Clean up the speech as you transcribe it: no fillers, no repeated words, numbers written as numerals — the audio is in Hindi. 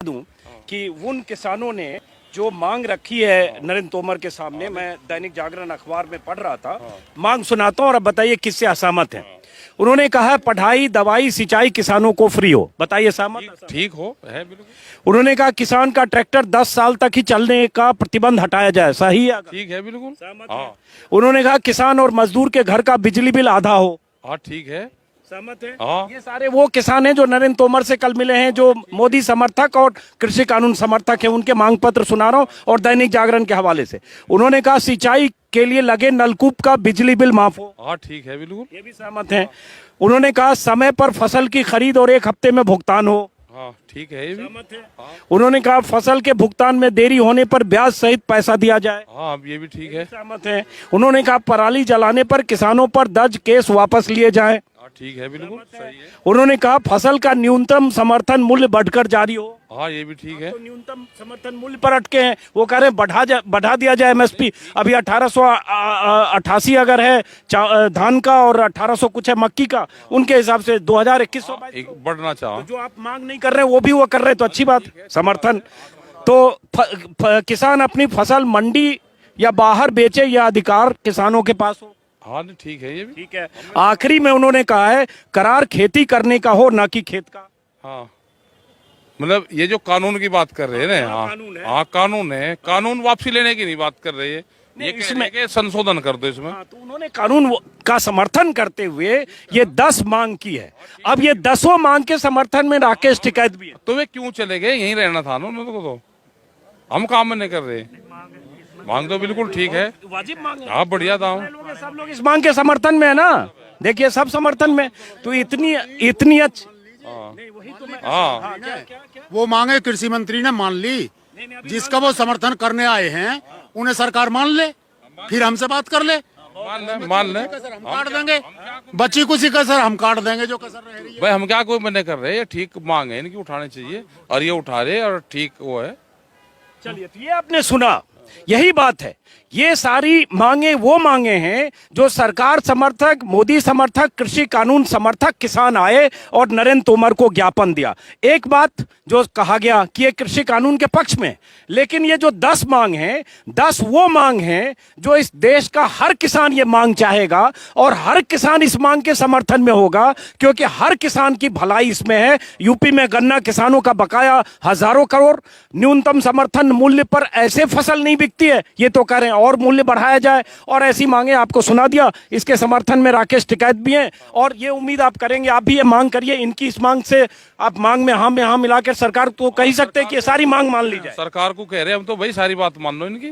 दूं कि उन किसानों ने जो मांग रखी है नरेंद्र तोमर के सामने, मैं दैनिक जागरण अखबार में पढ़ रहा था, मांग सुनाता हूं और अब बताइए किससे असहमत हैं। उन्होंने कहा पढ़ाई, दवाई, सिंचाई किसानों को फ्री हो। बताइए सहमत? ठीक हो है बिल्कुल। उन्होंने कहा किसान का ट्रैक्टर 10 साल तक ही चलने का प्रतिबंध हटाया जाए। सही है? ठीक है बिल्कुल। हाँ उन्होंने कहा किसान और मजदूर के घर का बिजली बिल आधा हो। हाँ ठीक है। सहमत है? हाँ। ये सारे वो किसान हैं जो नरेंद्र तोमर से कल मिले हैं, जो मोदी समर्थक और कृषि कानून समर्थक हैं। उनके मांग पत्र सुना रहा हूं और दैनिक जागरण के हवाले से। उन्होंने कहा सिंचाई के लिए लगे नलकूप का बिजली बिल माफ हो। हाँ ठीक है बिल्कुल। ये भी सहमत हैं। उन्होंने कहा समय पर फसल की खरीद और 1 हफ्ते में भुगतान हो। हाँ ठीक है ये भी। सहमत है। उन्होंने कहा फसल के भुगतान में देरी होने पर ब्याज सहित पैसा दिया जाए। हाँ अब ये भी ठीक है। सहमत है। उन्होंने कहा पराली जलाने पर किसानों पर दर्ज केस वापस लिए जाएं। हाँ ठीक है बिल्कुल सही है। उन्होंने कहा फसल का न्यूनतम समर्थन मूल्य बढ़कर जारी हो। हाँ ये भी ठीक है। तो न्यूनतम समर्थन मूल्य पर अटके हैं, वो कह रहे हैं बढ़ा दिया जाए एमएसपी। अभी 1888 अगर है धान का और 1800 कुछ है मक्की का, उनके हिसाब से 2021 एक बढ़ना चाहो। जो आप मांग नहीं कर रहे वो भी वो कर रहे, तो अच्छी बात, समर्थन। तो किसान अपनी फसल मंडी या बाहर बेचे, या अधिकार किसानों के पास हो। हाँ ठीक है ये भी ठीक है। आखिरी में उन्होंने कहा है करार खेती करने का हो, ना कि खेत का। हाँ मतलब ये जो कानून की बात कर रहे हैं ना। हाँ हाँ कानून है, कानून वापसी लेने की नहीं बात कर रहे हैं। ये इसमें के संशोधन कर दो इसमें। तो उन्होंने कानून का समर्थन करते हुए ये 10 मांग की है। अब ये 10 मांग के समर्थन में राकेश टिकैत भी है। तो वे क्यों चले गए? यहीं रहना था ना उन्होंने तो। हम काम में नहीं कर रहे। मांग तो बिल्कुल ठीक है, वाजिब मांग है। हाँ बढ़िया दाम। सब लोग इस मांग के समर्थन में है ना। देखिए सब समर्थन में, तो इतनी अच्छी। हाँ वो मांगे कृषि मंत्री ने मान ली, जिसका वो समर्थन करने आए हैं उन्हें सरकार मान ले, फिर हमसे बात कर ले। मान ले हम काट देंगे, बच्ची कुछ ही कसर हम काट देंगे जो कसर रह रही है। भाई हम क्या कोई मना कर रहे हैं, ठीक मांग है इनकी, उठाने चाहिए और ये उठा रहे और ठीक वो है। चलिए, तो ये आपने सुना, यही बात है। ये सारी मांगे वो मांगे हैं जो सरकार समर्थक, मोदी समर्थक, कृषि कानून समर्थक किसान आए और नरेंद्र तोमर को ज्ञापन दिया। एक बात जो कहा गया कि ये कृषि कानून के पक्ष में, लेकिन ये जो 10 मांग हैं, 10 वो मांग हैं जो इस देश का हर किसान ये मांग चाहेगा और हर किसान इस मांग के समर्थन में होगा, क्योंकि हर किसान की भलाई इसमें है। यूपी में गन्ना किसानों का बकाया हजारों करोड़, न्यूनतम समर्थन मूल्य पर ऐसे फसल नहीं बिकती है, ये तो कह रहे हैं और मूल्य बढ़ाया जाए, और ऐसी मांगे आपको सुना दिया। इसके समर्थन में राकेश टिकैत भी हैं, और ये उम्मीद आप करेंगे, आप भी ये मांग करिए। इनकी इस मांग से आप मांग में हाँ मिलाकर सरकार को कह ही सकते हैं कि ये सारी मांग मान ली जाए। सरकार को कह रहे हैं हम तो भाई सारी बात मान लो इनकी।